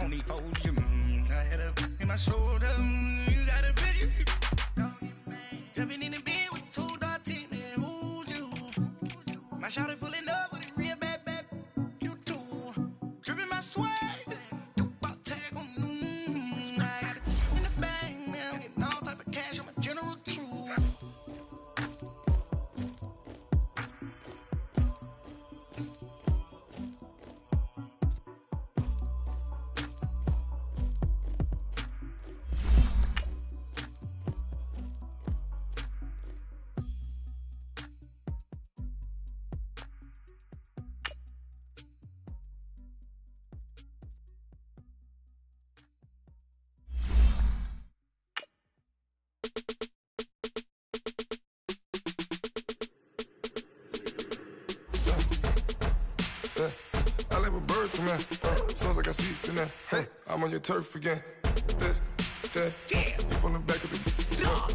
won't he hold you? I had a in my shoulder. You got a vision. Jumping in the bed with 2 dirty men. Who's you? My shawty pulling up with a real bad. You too. Dripping my swag. About tag on. I got it in the bag now. Getting all type of cash. I'm a general true. I like when birds come in. Sounds like I see seats in there. Hey, I'm on your turf again. This, that, yeah. You from the back of the.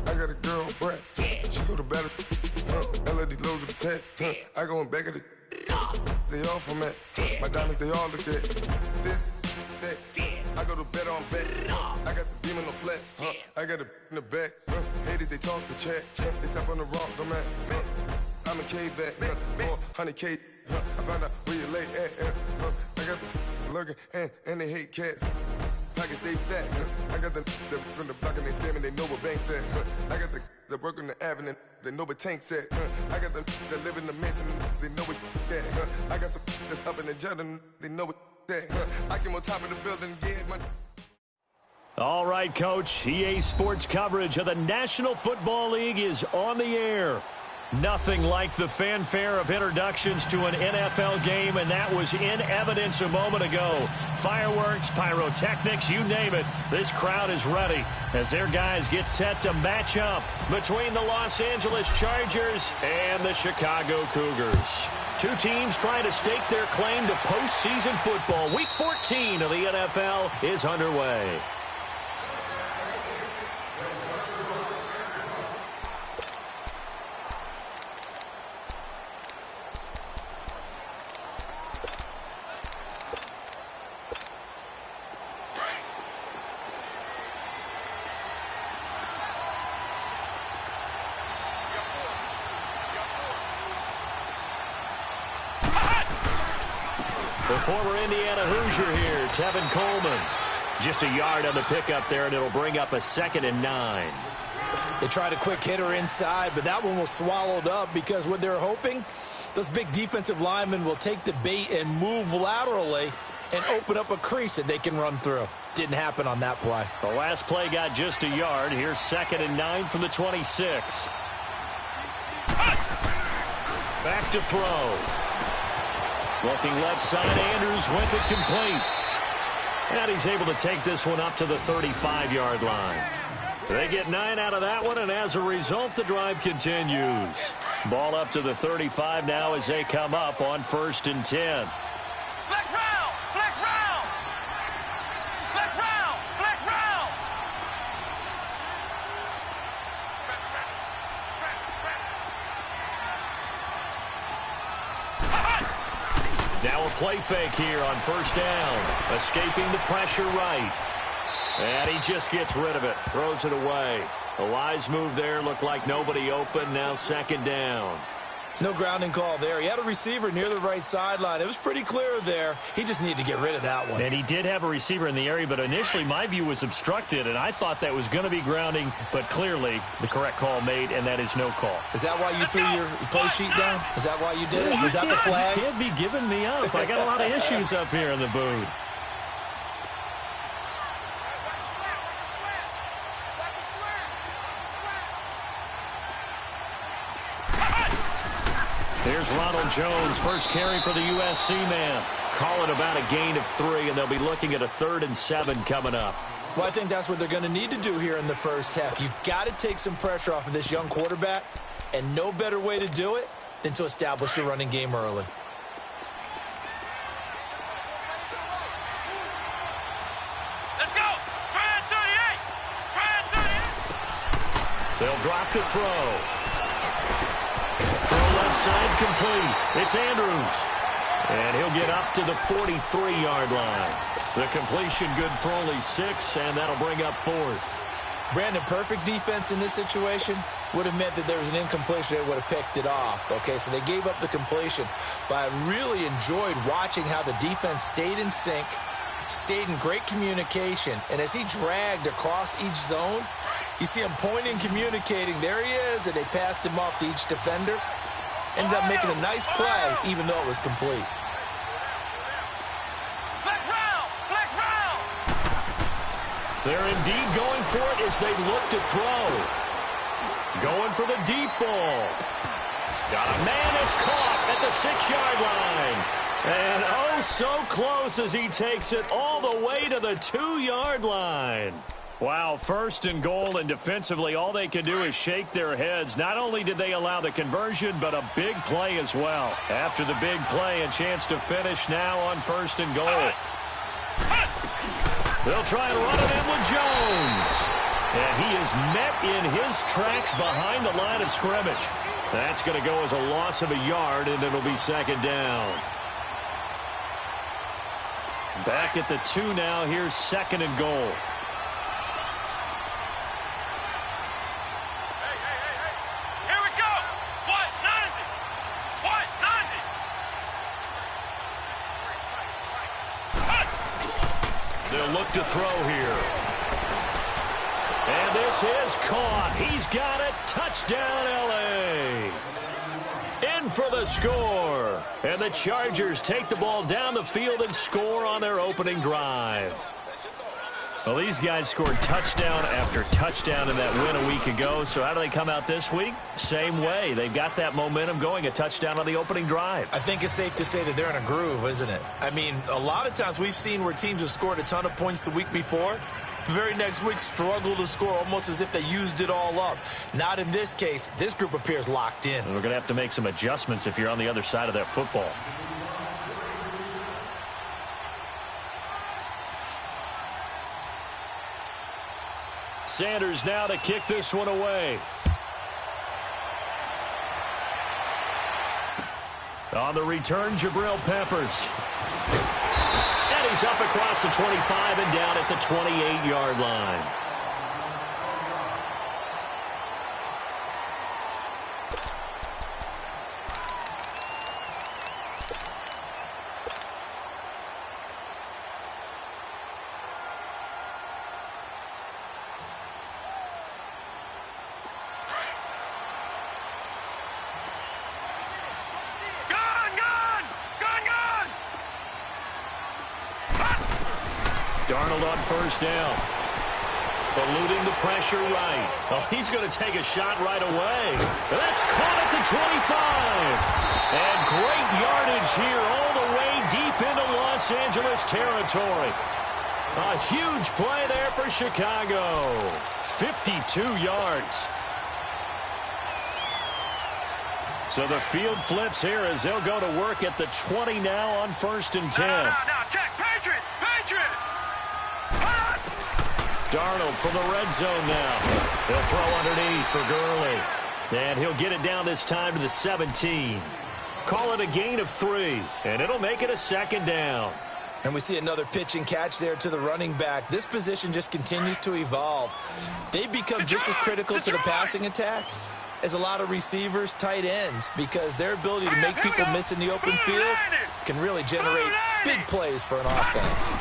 I got a girl, Brad. Yeah. She go to battle. LED logo the tag. Yeah. I go in back of the. They all from that. Yeah. My diamonds, they all look at. This, that. Yeah. I go to bed on bed. I got the demon on flats. I got a in the back. Haters, they talk the chat. They step on the rock, don't man. I'm a cave back. 400K. I found out where you lay at. I got the lurking and they hate cats. Pockets stay fat. I got the from the block and they scamming, they know what banks at. I got the work on the avenue, they know what tanks at. I got the that live in the mansion, they know what that. I got some that's up in the jungle, they know what that. I came on top of the building, yeah, my. All right, Coach. EA Sports coverage of the National Football League is on the air. Nothing like the fanfare of introductions to an NFL game, and that was in evidence a moment ago. Fireworks, pyrotechnics, you name it. This crowd is ready as their guys get set to match up between the Los Angeles Chargers and the Chicago Cougars. Two teams trying to stake their claim to postseason football. Week 14 of the NFL is underway. The former Indiana Hoosier here, Tevin Coleman. Just a yard on the pickup there, and it'll bring up a 2nd and 9. They tried a quick hitter inside, but that one was swallowed up because what they're hoping, those big defensive linemen will take the bait and move laterally and open up a crease that they can run through. Didn't happen on that play. The last play got just a yard. Here's 2nd and 9 from the 26. Back to throw. Looking left side, Andrews with it complete. And he's able to take this one up to the 35-yard line. They get 9 out of that one, and as a result, the drive continues. Ball up to the 35 now as they come up on 1st and 10. Flex round! Flex round! Flex round! Flex round! Now a play fake here on 1st down. Escaping the pressure right. And he just gets rid of it. Throws it away. A wise move there. Looked like nobody open. Now 2nd down. No grounding call there. He had a receiver near the right sideline. It was pretty clear there. He just needed to get rid of that one. And he did have a receiver in the area, but initially my view was obstructed, and I thought that was going to be grounding, but clearly the correct call made, and that is no call. Is that why you threw your play sheet down? Is that why you did it? Is that the flag? You can't be giving me up. I got a lot of issues up here in the booth. Here's Ronald Jones, first carry for the USC man. Call it about a gain of 3, and they'll be looking at a 3rd and 7 coming up. Well, I think that's what they're going to need to do here in the first half. You've got to take some pressure off of this young quarterback, and no better way to do it than to establish the running game early. Let's go! Brand 38! Brand 38! They'll drop the throw. Left side complete. It's Andrews. And he'll get up to the 43-yard line. The completion good for only 6, and that'll bring up 4th. Brandon, perfect defense in this situation would have meant that there was an incompletion. They would have picked it off. Okay, so they gave up the completion. But I really enjoyed watching how the defense stayed in sync, stayed in great communication. And as he dragged across each zone, you see him pointing, communicating. There he is, and they passed him off to each defender. Ended up making a nice play, even though it was complete. They're indeed going for it as they look to throw. Going for the deep ball. Got a man, it's caught at the 6-yard line. And oh, so close as he takes it all the way to the 2-yard line. Wow, 1st and goal, and defensively all they can do is shake their heads. Not only did they allow the conversion, but a big play as well. After the big play, a chance to finish now on 1st and goal. They'll try and run it in with Jones. And he is met in his tracks behind the line of scrimmage. That's going to go as a loss of a yard, and it'll be 2nd down. Back at the 2 now. Here's 2nd and goal. They'll look to throw here. And this is caught. He's got it. Touchdown, L.A. In for the score. And the Chargers take the ball down the field and score on their opening drive. Well, these guys scored touchdown after touchdown in that win a week ago. So how do they come out this week? Same way. They've got that momentum going, a touchdown on the opening drive. I think it's safe to say that they're in a groove, isn't it? I mean, a lot of times we've seen where teams have scored a ton of points the week before. The very next week struggle to score almost as if they used it all up. Not in this case. This group appears locked in. And we're going to have to make some adjustments if you're on the other side of that football. Sanders now to kick this one away. On the return, Jabril Peppers. And he's up across the 25 and down at the 28-yard line. Darnold on 1st down. Eluding the pressure right. Oh, he's going to take a shot right away. That's caught at the 25. And great yardage here all the way deep into Los Angeles territory. A huge play there for Chicago. 52 yards. So the field flips here as they'll go to work at the 20 now on 1st and 10. Now, check. Patriot! Darnold from the red zone now. He'll throw underneath for Gurley. And he'll get it down this time to the 17. Call it a gain of 3, and it'll make it a 2nd down. And we see another pitch and catch there to the running back. This position just continues to evolve. They've become just as critical to the passing attack as a lot of receivers, tight ends, because their ability to make people miss in the open field can really generate big plays for an offense.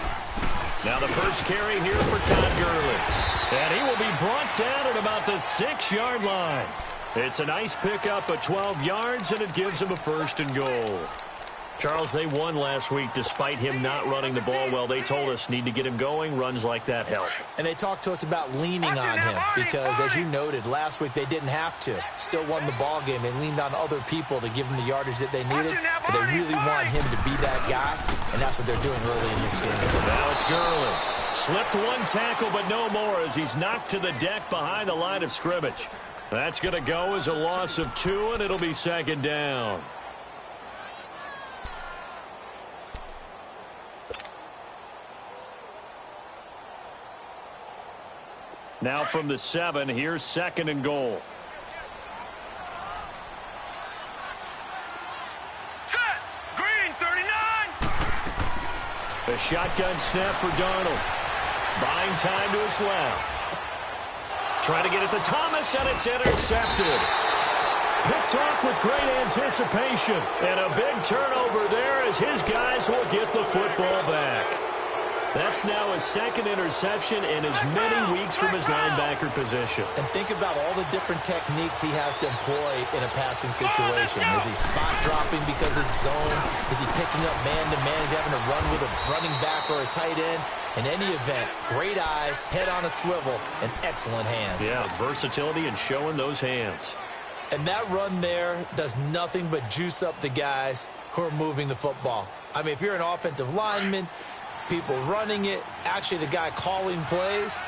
Now the first carry here for Todd Gurley. And he will be brought down at about the 6-yard line. It's a nice pickup of 12 yards, and it gives him a 1st and goal. Charles, they won last week despite him not running the ball well. They told us need to get him going. Runs like that help. And they talked to us about leaning on him because, as you noted, last week they didn't have to. Still won the ball game. They leaned on other people to give them the yardage that they needed. But they really want him to be that guy, and that's what they're doing early in this game. Now it's Gurley. Slipped one tackle, but no more as he's knocked to the deck behind the line of scrimmage. That's going to go as a loss of 2, and it'll be 2nd down. Now from the 7, here's 2nd and goal. Set. Green, 39. The shotgun snap for Darnold. Buying time to his left. Trying to get it to Thomas, and it's intercepted. Picked off with great anticipation. And a big turnover there as his guys will get the football back. That's now his second interception in as many weeks from his linebacker position. And think about all the different techniques he has to employ in a passing situation. Is he spot dropping because it's zone? Is he picking up man-to-man? Is he having to run with a running back or a tight end? In any event, great eyes, head on a swivel, and excellent hands. Yeah, versatility and showing those hands. And that run there does nothing but juice up the guys who are moving the football. I mean, if you're an offensive lineman, people running it, actually the guy calling plays,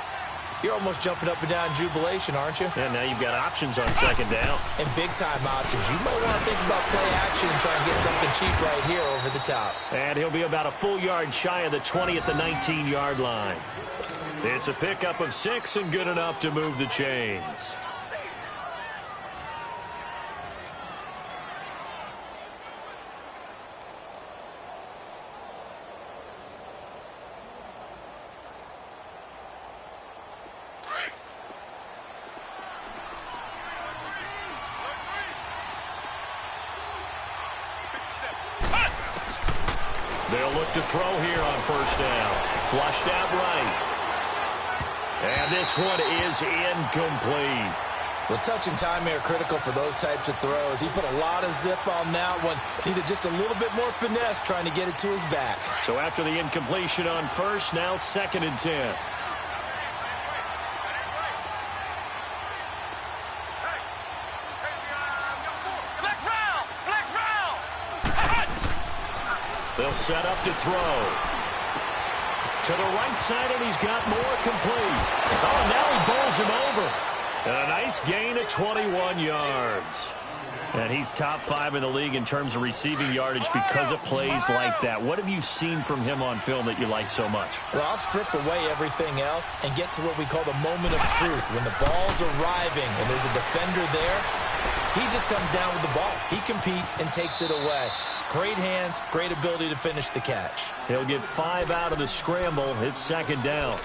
you're almost jumping up and down in jubilation, aren't you? And now you've got options on second down. And big-time options. You might want to think about play action and try and get something cheap right here over the top. And he'll be about a full yard shy of the 20 at the 19-yard line. It's a pickup of 6 and good enough to move the chains. They'll look to throw here on first down. Flushed out right. And this one is incomplete. Well, touch and time are critical for those types of throws. He put a lot of zip on that one. Needed just a little bit more finesse trying to get it to his back. So after the incompletion on first, now 2nd and 10. They'll set up to throw. To the right side, and he's got more complete. Oh, and now he bowls him over. And a nice gain of 21 yards. And he's top 5 in the league in terms of receiving yardage because of plays like that. What have you seen from him on film that you like so much? Well, I'll strip away everything else and get to what we call the moment of truth. When the ball's arriving and there's a defender there, he just comes down with the ball. He competes and takes it away. Great hands, great ability to finish the catch. He'll get 5 out of the scramble. It's 2nd down.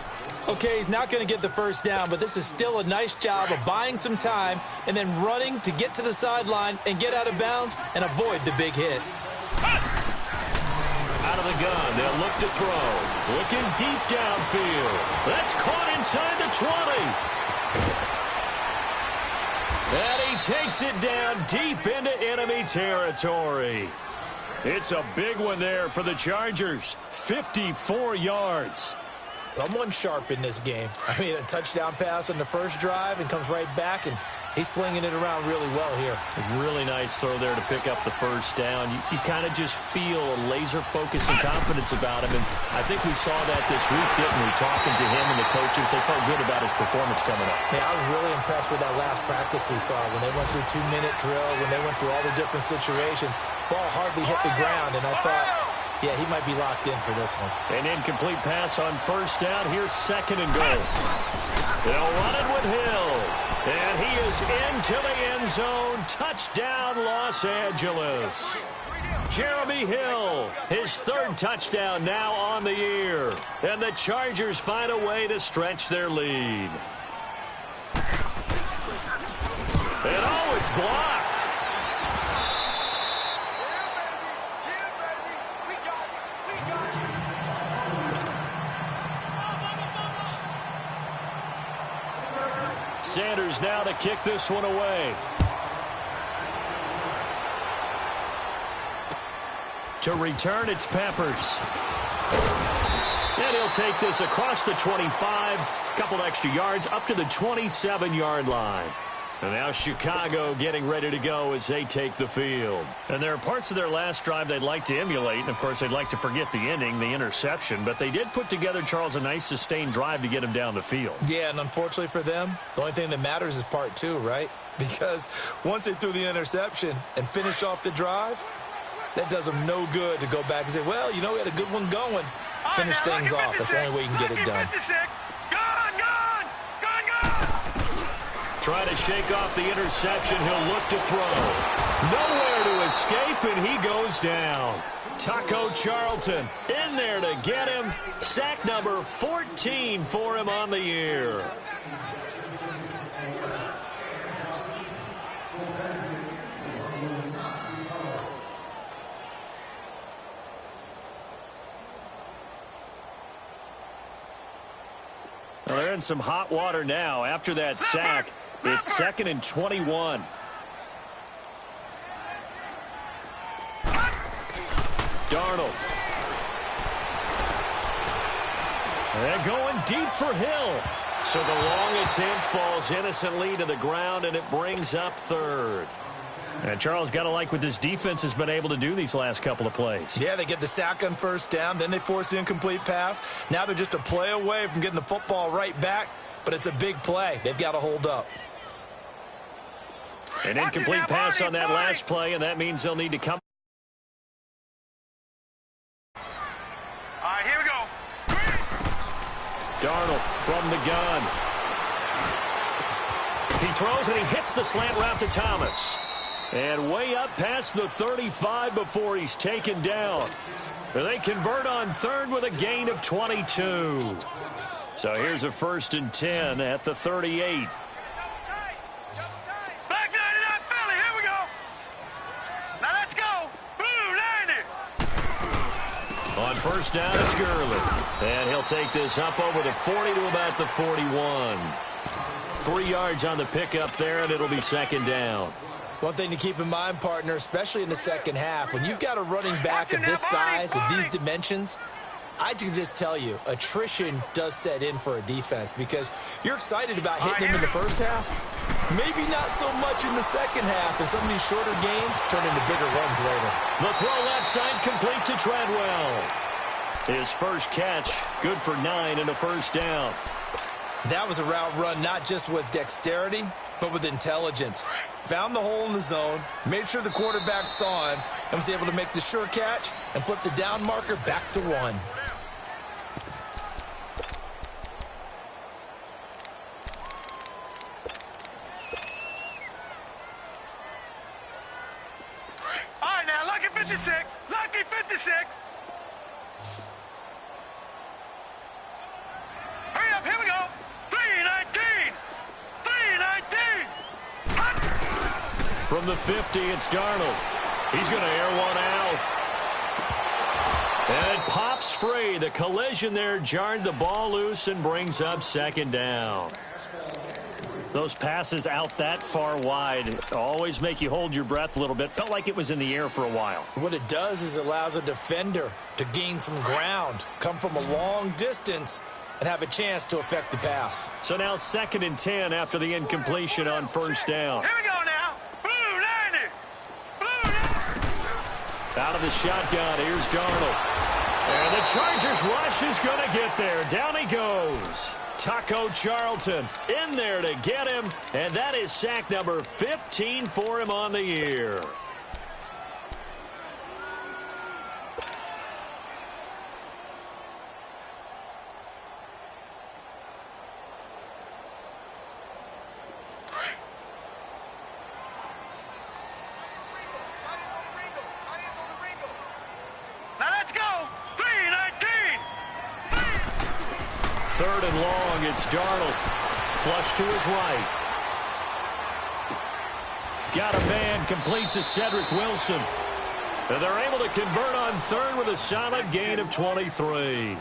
Okay, he's not going to get the first down, but this is still a nice job of buying some time and then running to get to the sideline and get out of bounds and avoid the big hit. Out of the gun, they'll look to throw. Looking deep downfield. That's caught inside the 20. And he takes it down deep into enemy territory. It's a big one there for the Chargers. 54 yards. Someone sharp in this game. I mean, a touchdown pass on the first drive and comes right back, and he's flinging it around really well here. A really nice throw there to pick up the first down. You kind of just feel a laser focus and confidence about him, and I think we saw that this week, didn't we? Talking to him and the coaches, they felt good about his performance coming up. Yeah, I was really impressed with that last practice we saw when they went through 2-minute drill, when they went through all the different situations. Ball hardly hit the ground, and I thought, yeah, he might be locked in for this one. An incomplete pass on first down. Here's 2nd and goal. They'll run it with Hill. And he is into the end zone. Touchdown, Los Angeles. Jeremy Hill, his 3rd touchdown now on the year. And the Chargers find a way to stretch their lead. And oh, it's blocked. Sanders now to kick this one away. To return, it's Peppers. And he'll take this across the 25. Couple extra yards up to the 27-yard line. And now Chicago getting ready to go as they take the field. And there are parts of their last drive they'd like to emulate. And, of course, they'd like to forget the ending, the interception. But they did put together, Charles, a nice sustained drive to get him down the field. Yeah, and unfortunately for them, the only thing that matters is part 2, right? Because once they threw the interception and finished off the drive, that does them no good to go back and say, well, you know, we had a good one going. Finish things off. That's the only way you can get it done. Try to shake off the interception. He'll look to throw. Nowhere to escape, and he goes down. Taco Charlton in there to get him. Sack number 14 for him on the year. Well, they're in some hot water now. After that sack, it's 2nd and 21. Darnold. They're going deep for Hill. So the long attempt falls innocently to the ground, and it brings up 3rd. And Charles, got to like what this defense has been able to do these last couple of plays. Yeah, they get the sack on 1st down, then they force the incomplete pass. Now they're just a play away from getting the football right back, but it's a big play. They've got to hold up. An incomplete pass on that last play, and that means they'll need to come. All right, here we go. Darnold from the gun. He throws, and he hits the slant route to Thomas. And way up past the 35 before he's taken down. They convert on 3rd with a gain of 22. So here's a 1st and 10 at the 38. Black 99 Philly, here we go. Now let's go. Blue 90. On 1st down, it's Gurley. And he'll take this up over the 40 to about the 41. 3 yards on the pickup there, and it'll be 2nd down. One thing to keep in mind, partner, especially in the second half, when you've got a running back of this size, of these dimensions, I can just tell you, attrition does set in for a defense because you're excited about hitting him in the first half. Maybe not so much in the second half, and some of these shorter gains turn into bigger runs later. The throw left side complete to Treadwell. His first catch, good for 9 and a 1st down. That was a route run not just with dexterity, but with intelligence. Found the hole in the zone, made sure the quarterback saw him, and was able to make the sure catch and flip the down marker back to 1. All right, now, lucky 56. Lucky 56. Hurry up, here we go. 319. 319. From the 50, it's Darnold. He's going to air one out. And it pops free. The collision there jarred the ball loose and brings up 2nd down. Those passes out that far wide always make you hold your breath a little bit. Felt like it was in the air for a while. What it does is it allows a defender to gain some ground, come from a long distance, and have a chance to affect the pass. So now 2nd and 10 after the incompletion on 1st down. Here we go now. Blue 90. Blue 90. Out of the shotgun, here's Darnold. And the Chargers rush is going to get there. Down he goes. Taco Charlton in there to get him, and that is sack number 15 for him on the year. Now let's go. 319. 3rd and long, it's Darnold. Flush to his right. Got a man complete to Cedric Wilson. And they're able to convert on 3rd with a solid gain of 23.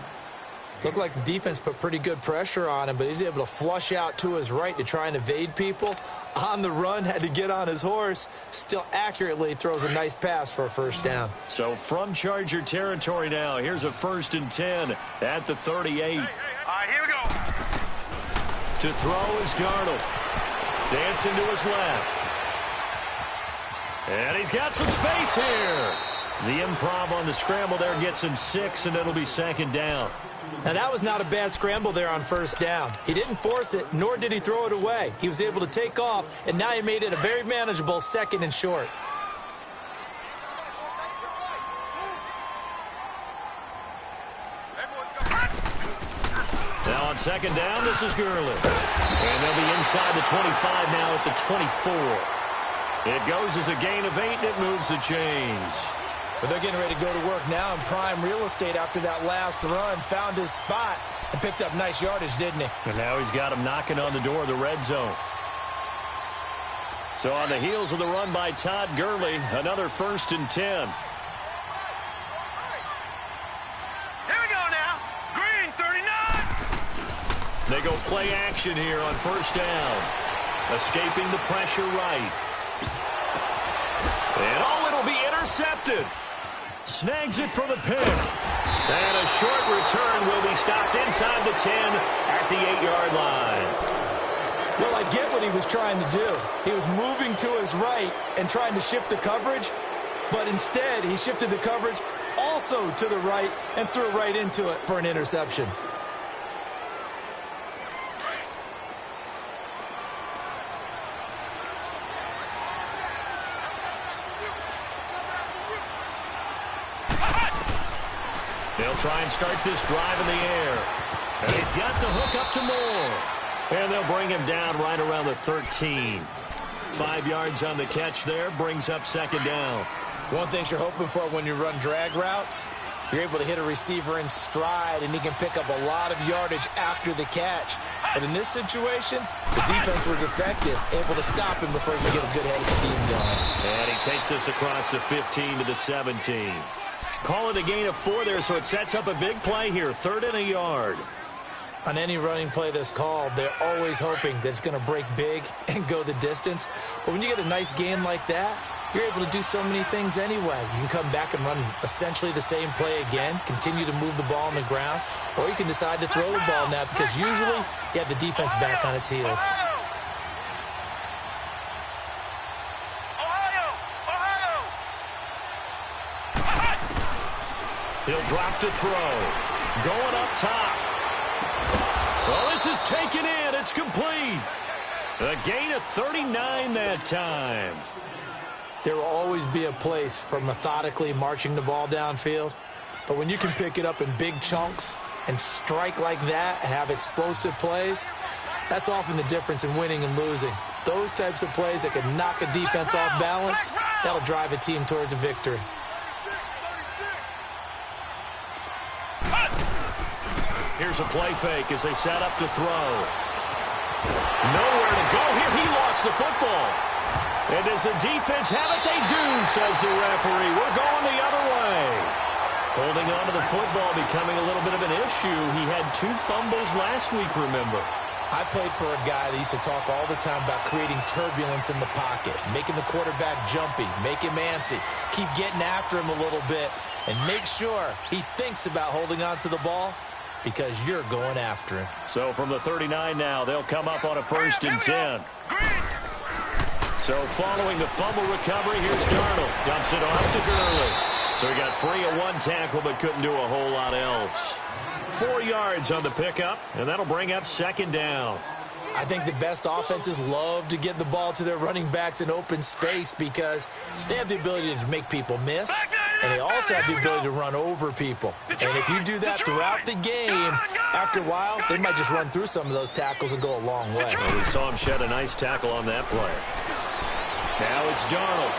Looked like the defense put pretty good pressure on him, but he's able to flush out to his right to try and evade people. On the run, had to get on his horse. Still accurately throws a nice pass for a 1st down. So from Charger territory now, here's a 1st and 10 at the 38. All right, here we go. To throw is Darnold. Dancing to his left. And he's got some space here. The improv on the scramble there gets him 6, and it'll be 2nd down. Now, that was not a bad scramble there on 1st down. He didn't force it, nor did he throw it away. He was able to take off, and now he made it a very manageable 2nd and short. Now on 2nd down, this is Gurley. And they'll be inside the 25 now at the 24. It goes as a gain of 8, and it moves the chains. But they're getting ready to go to work now in prime real estate after that last run. Found his spot and picked up nice yardage, didn't he? And now he's got him knocking on the door of the red zone. So on the heels of the run by Todd Gurley, another 1st and 10. Here we go now. Green, 39. They go play action here on 1st down. Escaping the pressure right. And it'll be intercepted. Snags it for the pick. And a short return will be stopped inside the 10 at the 8-yard line. Well, I get what he was trying to do. He was moving to his right and trying to shift the coverage, but instead he shifted the coverage also to the right and threw right into it for an interception. They'll try and start this drive in the air. And he's got the hook up to Moore. And they'll bring him down right around the 13. 5 yards on the catch there, brings up 2nd down. One thing you're hoping for when you run drag routes, you're able to hit a receiver in stride, and he can pick up a lot of yardage after the catch. But in this situation, the defense was effective, able to stop him before he could get a good headed scheme going. And he takes us across the 15 to the 17. Call it a gain of 4 there, so it sets up a big play here. 3rd and a yard. On any running play that's called, they're always hoping that it's going to break big and go the distance. But when you get a nice game like that, you're able to do so many things anyway. You can come back and run essentially the same play again, continue to move the ball on the ground, or you can decide to throw the ball now because usually you have the defense back on its heels. He'll drop to throw. Going up top. Well, this is taken in. It's complete. A gain of 39 that time. There will always be a place for methodically marching the ball downfield. But when you can pick it up in big chunks and strike like that, have explosive plays, that's often the difference in winning and losing. Those types of plays that can knock a defense off balance, that'll drive a team towards a victory. Here's a play fake as they set up to throw. Nowhere to go here. He lost the football. And does the defense have it? They do, says the referee. We're going the other way. Holding on to the football becoming a little bit of an issue. He had 2 fumbles last week, remember. I played for a guy that used to talk all the time about creating turbulence in the pocket, making the quarterback jumpy, make him antsy, keep getting after him a little bit, and make sure he thinks about holding on to the ball because you're going after him. So from the 39 now, they'll come up on a 1st and 10. So following the fumble recovery, here's Darnold. Dumps it off to Gurley. So he got free of 1 tackle but couldn't do a whole lot else. 4 yards on the pickup, and that'll bring up 2nd down. I think the best offenses love to get the ball to their running backs in open space because they have the ability to make people miss, and they also have the ability to run over people. And if you do that throughout the game, after a while, they might just run through some of those tackles and go a long way. Well, we saw him shed a nice tackle on that play. Now it's Darnold.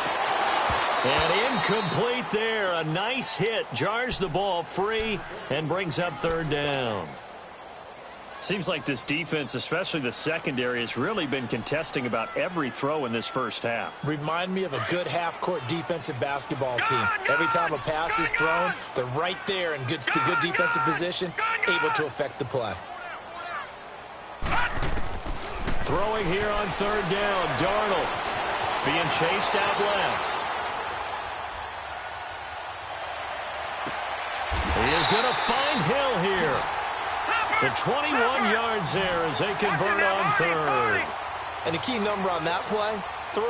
And incomplete there. A nice hit. Jars the ball free and brings up 3rd down. Seems like this defense, especially the secondary, has really been contesting about every throw in this first half. Remind me of a good half-court defensive basketball team. Every time a pass is thrown, they're right there in good defensive position, able to affect the play. Throwing here on 3rd down. Darnold being chased out left. He is going to find Hill here. The 21 yards there as they convert on 3rd. And the key number on that play, 3.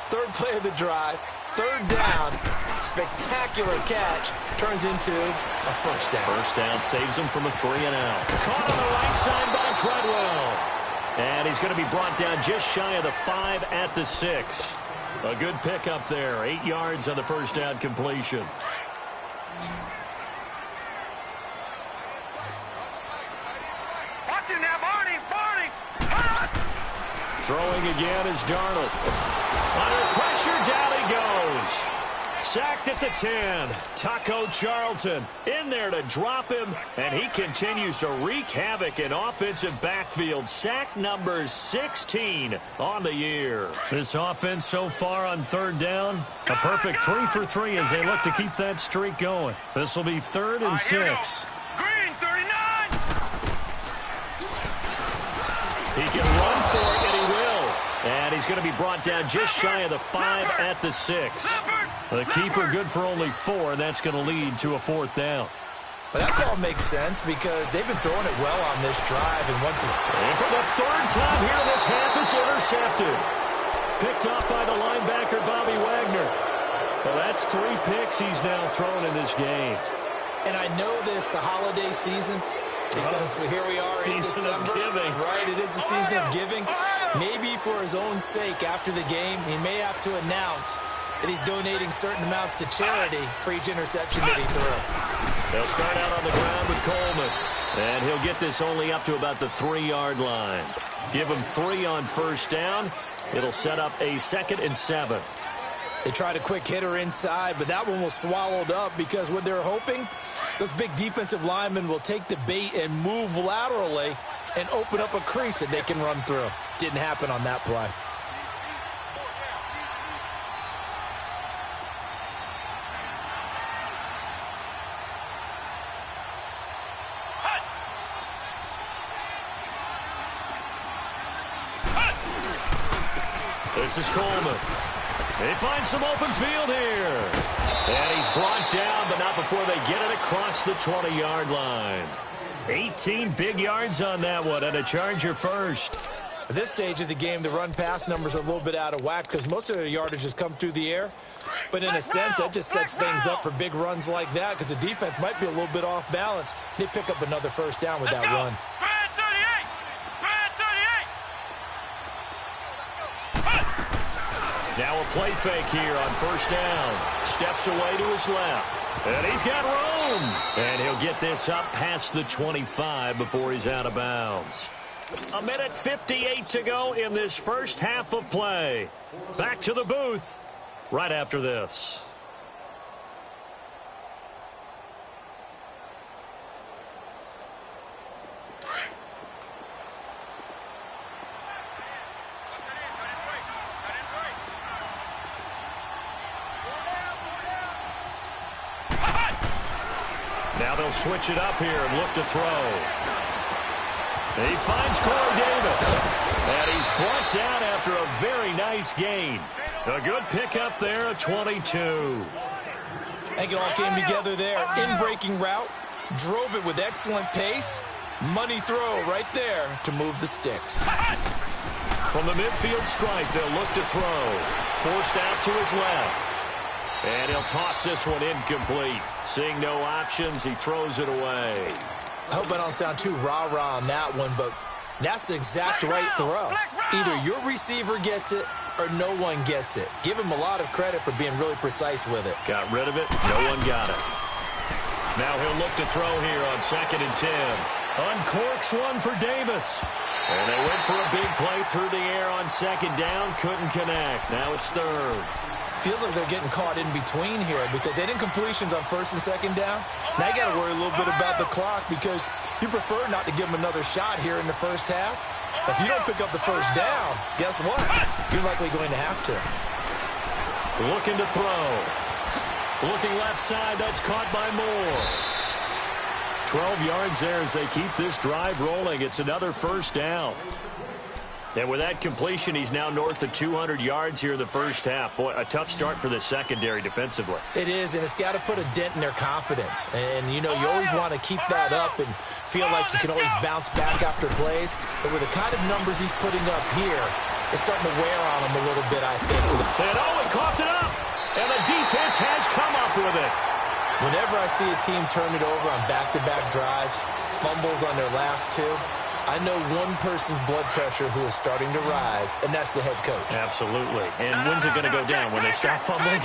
3rd play of the drive, 3rd down, spectacular catch, turns into a 1st down. 1st down saves him from a 3-and-out. Caught on the right side by Treadwell. And he's going to be brought down just shy of the 5 at the 6. A good pickup there. 8 yards on the 1st down completion. Throwing again is Darnold. Under pressure, down he goes. sacked at the 10. Taco Charlton in there to drop him, and he continues to wreak havoc in offensive backfield. Sack number 16 on the year. This offense so far on third down, a perfect 3 for 3 as they look to keep that streak going. This will be 3rd and 6. Green 39. He can run for it, and he will. And he's going to be brought down just shy of the 5 at the 6. The keeper good for only 4, and that's going to lead to a 4th down. But that call makes sense because they've been throwing it well on this drive. And for the 3rd time here this half, it's intercepted. Picked off by the linebacker, Bobby Wagner. Well, that's 3 picks he's now thrown in this game. And I know this, the holiday season, because here we are in December. Giving. Right, it is the season of giving. Maybe for his own sake, after the game, he may have to announce that he's donating certain amounts to charity for each interception that he threw. They'll start out on the ground with Coleman. And he'll get this only up to about the 3-yard line. Give him 3 on 1st down. It'll set up a 2nd and 7. They tried a quick hitter inside, but that one was swallowed up because what they're hoping, those big defensive linemen will take the bait and move laterally and open up a crease that they can run through. Didn't happen on that play. This is Coleman. He finds some open field here. And he's brought down, but not before they get it across the 20-yard line. 18 big yards on that one, and a Charger first. At this stage of the game, the run-pass numbers are a little bit out of whack because most of the yardage has come through the air. But in a sense, that just sets things up for big runs like that because the defense might be a little bit off balance. They pick up another 1st down with that run. Now a play fake here on 1st down. Steps away to his left. And he's got room. And he'll get this up past the 25 before he's out of bounds. 1:58 to go in this first half of play. Back to the booth right after this. Now they'll switch it up here and look to throw. He finds Corey Davis. And he's brought down after a very nice gain. A good pickup there, a 22. I think it all came together there. In-breaking route. Drove it with excellent pace. Money throw right there to move the sticks. From the midfield stripe, they'll look to throw. Forced out to his left. And he'll toss this one incomplete. Seeing no options, he throws it away. I hope I don't sound too rah-rah on that one, but that's the exact right throw. Either your receiver gets it or no one gets it. Give him a lot of credit for being really precise with it. Got rid of it. No one got it. Now he'll look to throw here on 2nd and 10. Uncorks one for Davis. And they went for a big play through the air on 2nd down. Couldn't connect. Now it's 3rd. Feels like they're getting caught in between here because they didn't completions on 1st and 2nd down. Now you got to worry a little bit about the clock because you prefer not to give them another shot here in the first half. If you don't pick up the 1st down, guess what? You're likely going to have to. Looking to throw. Looking left side. That's caught by Moore. 12 yards there as they keep this drive rolling. It's another 1st down. And with that completion, he's now north of 200 yards here in the first half. Boy, a tough start for the secondary defensively. It is, and it's got to put a dent in their confidence. And, you know, you always want to keep that up and feel like you can always bounce back after plays. But with the kind of numbers he's putting up here, it's starting to wear on him a little bit, I think. So and he coughed it up. And the defense has come up with it. Whenever I see a team turn it over on back-to-back drives, fumbles on their last 2, I know one person's blood pressure who is starting to rise, and that's the head coach. Absolutely. And when's it going to go down? When they stop fumbling?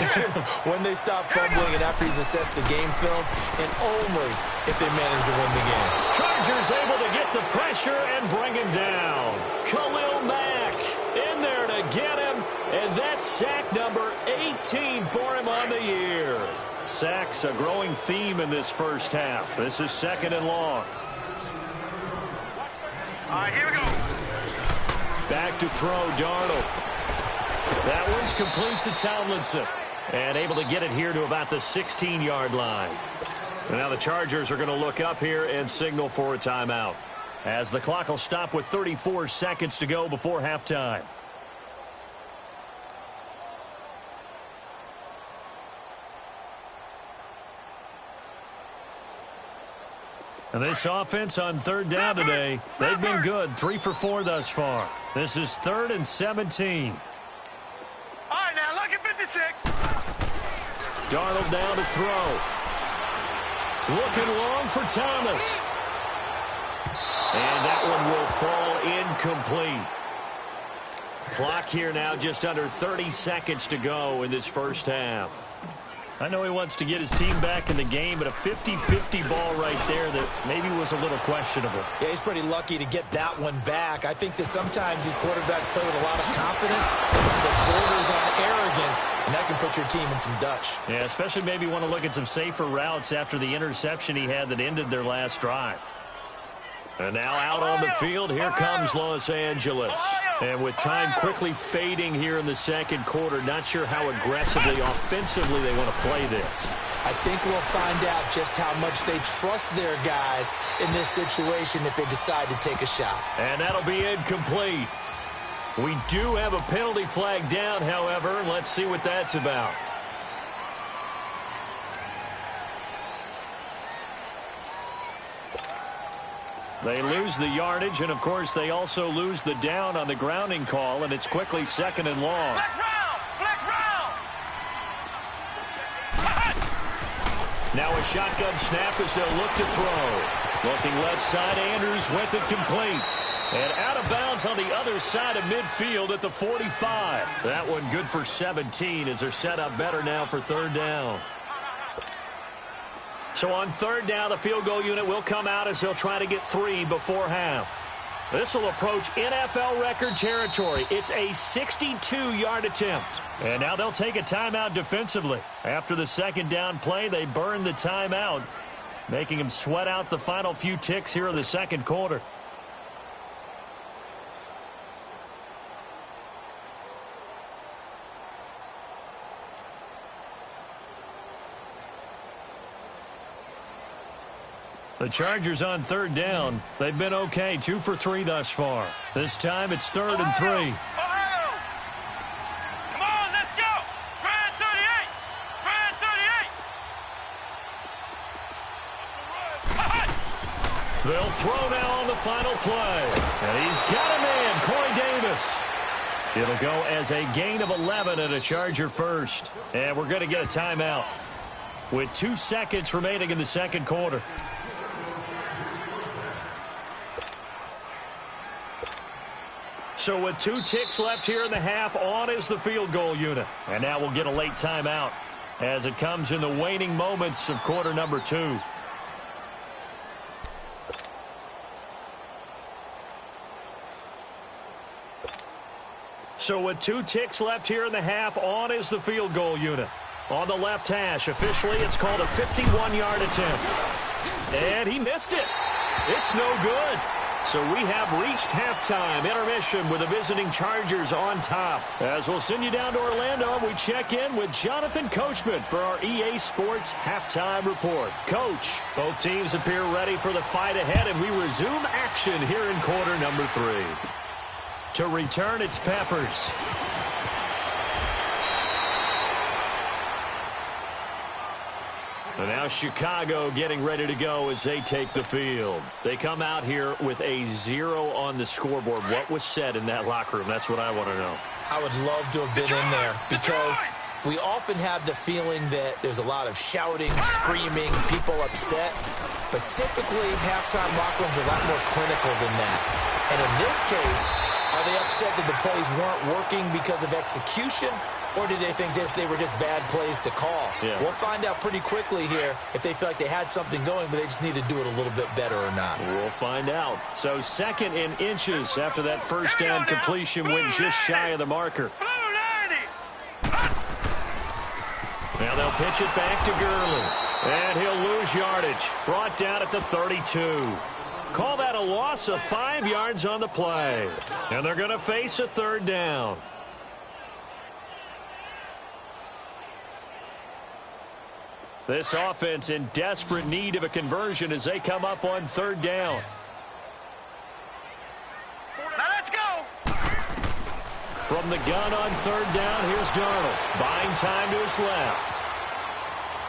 When they stop fumbling and after he's assessed the game film, and only if they manage to win the game. Chargers able to get the pressure and bring him down. Khalil Mack in there to get him, and And that's sack number 18 for him on the year. Sacks a growing theme in this first half. This is 2nd and long. All right, here we go. Back to throw, Darnold. That one's complete to Tomlinson. And able to get it here to about the 16-yard line. And now the Chargers are going to look up here and signal for a timeout, as the clock will stop with 34 seconds to go before halftime. And this offense on 3rd down today, they've been good. 3 for 4 thus far. This is 3rd and 17. All right, now look at 56. Darnold down to throw. Looking long for Thomas. And that one will fall incomplete. Clock here now just under 30 seconds to go in this first half. I know he wants to get his team back in the game, but a 50-50 ball right there that maybe was a little questionable. Yeah, he's pretty lucky to get that one back. I think that sometimes these quarterbacks play with a lot of confidence that borders on arrogance, and that can put your team in some Dutch. Yeah, especially maybe want to look at some safer routes after the interception he had that ended their last drive. And now out on the field, here comes Los Angeles. And with time quickly fading here in the second quarter, not sure how aggressively, offensively they want to play this. I think we'll find out just how much they trust their guys in this situation if they decide to take a shot. And that'll be incomplete. We do have a penalty flag down, however, and let's see what that's about. They lose the yardage, and, of course, they also lose the down on the grounding call, and it's quickly 2nd and long. Flex round! Flex round! Now a shotgun snap as they'll look to throw. Looking left side, Andrews with it complete. And out of bounds on the other side of midfield at the 45. That one good for 17 as they're set up better now for 3rd down. So on 3rd down, the field goal unit will come out as they'll try to get 3 before half. This will approach NFL record territory. It's a 62-yard attempt. And now they'll take a timeout defensively. After the 2nd down play, they burn the timeout, making them sweat out the final few ticks here in the second quarter. The Chargers on 3rd down. They've been okay, 2 for 3 thus far. This time it's 3rd and 3. Ohio! Come on, let's go! Grand 38! Grand 38! They'll throw now on the final play. And he's got a man, Corey Davis. It'll go as a gain of 11 and a Charger first. And we're going to get a timeout with 2 seconds remaining in the second quarter. So with 2 ticks left here in the half, on is the field goal unit. And now we'll get a late timeout as it comes in the waning moments of quarter number 2. So with 2 ticks left here in the half, on is the field goal unit. On the left hash, officially it's called a 51-yard attempt. And he missed it. It's no good. So we have reached halftime, intermission with the visiting Chargers on top. As we'll send you down to Orlando, we check in with Jonathan Coachman for our EA Sports Halftime Report. Coach, both teams appear ready for the fight ahead, and we resume action here in quarter number 3. To return, it's Peppers. And now Chicago getting ready to go as they take the field. They come out here with a 0 on the scoreboard. What was said in that locker room? That's what I want to know. I would love to have been in there because we often have the feeling that there's a lot of shouting, screaming, people upset. But typically, halftime locker rooms are a lot more clinical than that. And in this case, are they upset that the plays weren't working because of execution? Or did they think they were just bad plays to call? Yeah. We'll find out pretty quickly here if they feel like they had something going, but they just need to do it a little bit better or not. We'll find out. So 2nd and inches after that first down completion went just shy of the marker. Blue 90! Now they'll pitch it back to Gurley. And he'll lose yardage. Brought down at the 32. Call that a loss of 5 yards on the play. And they're going to face a third down. This offense in desperate need of a conversion as they come up on third down. Now let's go. From the gun on third down, here's Darnold. Buying time to his left.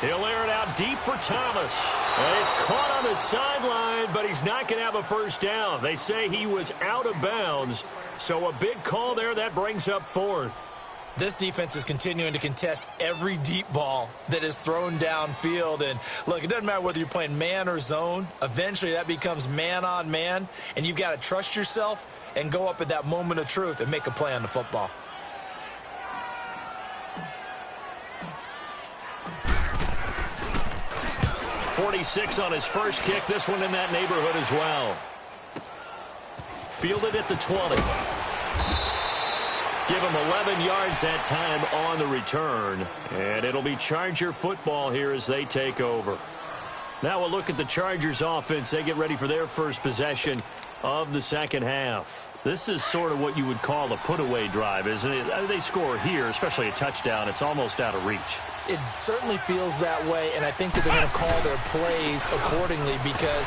He'll air it out deep for Thomas. And he's caught on the sideline, but he's not going to have a first down. They say he was out of bounds. So a big call there that brings up fourth. This defense is continuing to contest every deep ball that is thrown downfield. And, look, it doesn't matter whether you're playing man or zone. Eventually that becomes man on man, and you've got to trust yourself and go up at that moment of truth and make a play on the football. .46 on his first kick. This one in that neighborhood as well. Fielded at the 20. Give him 11 yards that time on the return. And it'll be Charger football here as they take over. Now we'll look at the Chargers offense. They get ready for their first possession of the second half. This is sort of what you would call a put-away drive, isn't it? They score here, especially a touchdown. It's almost out of reach. It certainly feels that way, and I think that they're going to call their plays accordingly, because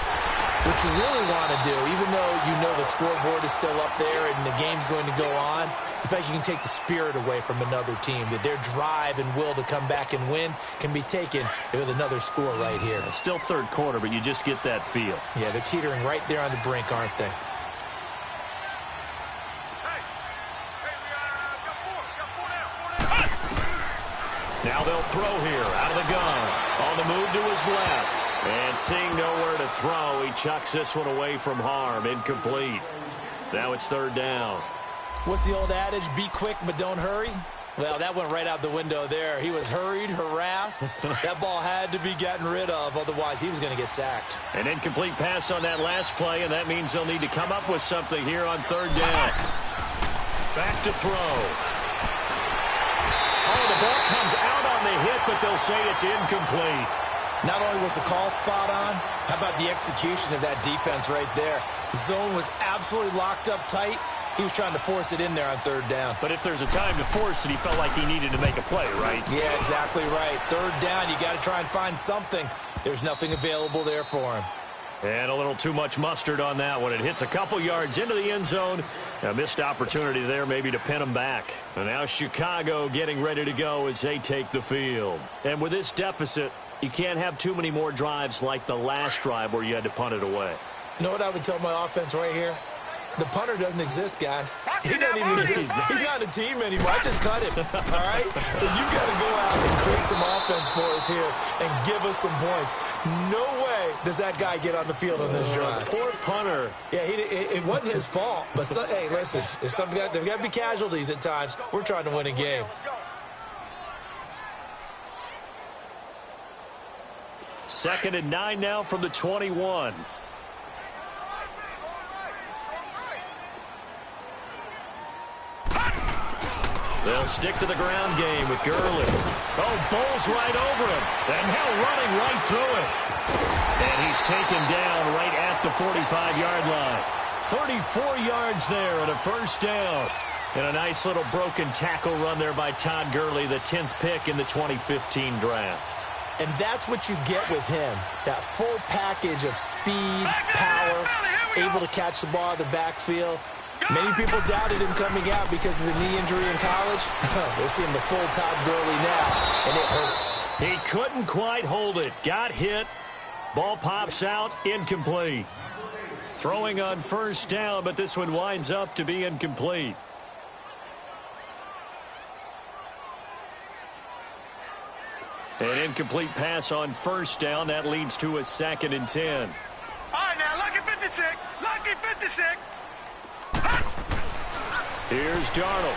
what you really want to do, even though you know the scoreboard is still up there and the game's going to go on, in fact, you can take the spirit away from another team. That their drive and will to come back and win can be taken with another score right here. It's still third quarter, but you just get that feel. Yeah, they're teetering right there on the brink, aren't they? Now they'll throw here out of the gun. On the move to his left. And seeing nowhere to throw, he chucks this one away from harm. Incomplete. Now it's third down. What's the old adage? Be quick, but don't hurry. Well, that went right out the window there. He was hurried, harassed. That ball had to be gotten rid of. Otherwise, he was going to get sacked. An incomplete pass on that last play, and that means they'll need to come up with something here on third down. Back to throw. Oh, the ball comes out on the hit, but they'll say it's incomplete. Not only was the call spot on, how about the execution of that defense right there? The zone was absolutely locked up tight. He was trying to force it in there on third down. But if there's a time to force it, he felt like he needed to make a play, right? Yeah, exactly right. Third down, you got to try and find something. There's nothing available there for him. And a little too much mustard on that one. It hits a couple yards into the end zone. A missed opportunity there maybe to pin him back. And now Chicago getting ready to go as they take the field. And with this deficit, you can't have too many more drives like the last drive where you had to punt it away. You know what I would tell my offense right here? The punter doesn't exist, guys. He doesn't even exist. He's not a team anymore. I just cut him, all right? So you got to go out and create some offense for us here and give us some points. No way does that guy get on the field on this drive. Poor punter. Yeah, it wasn't his fault. But, hey, listen, there's got to be casualties at times. We're trying to win a game. Second and 9 now from the 21. They'll stick to the ground game with Gurley. Oh, bowls right over him. And now running right through it. And he's taken down right at the 45-yard line. 34 yards there and a first down. And a nice little broken tackle run there by Todd Gurley, the 10th pick in the 2015 draft. And that's what you get with him. That full package of speed, power, able to catch the ball in the backfield. Many people doubted him coming out because of the knee injury in college. We're seeing the full Todd Gurley now, and it hurts. He couldn't quite hold it. Got hit. Ball pops out. Incomplete. Throwing on first down, but this one winds up to be incomplete. An incomplete pass on first down. That leads to a 2nd and 10. All right, now, lucky 56. Lucky 56. Here's Darnold.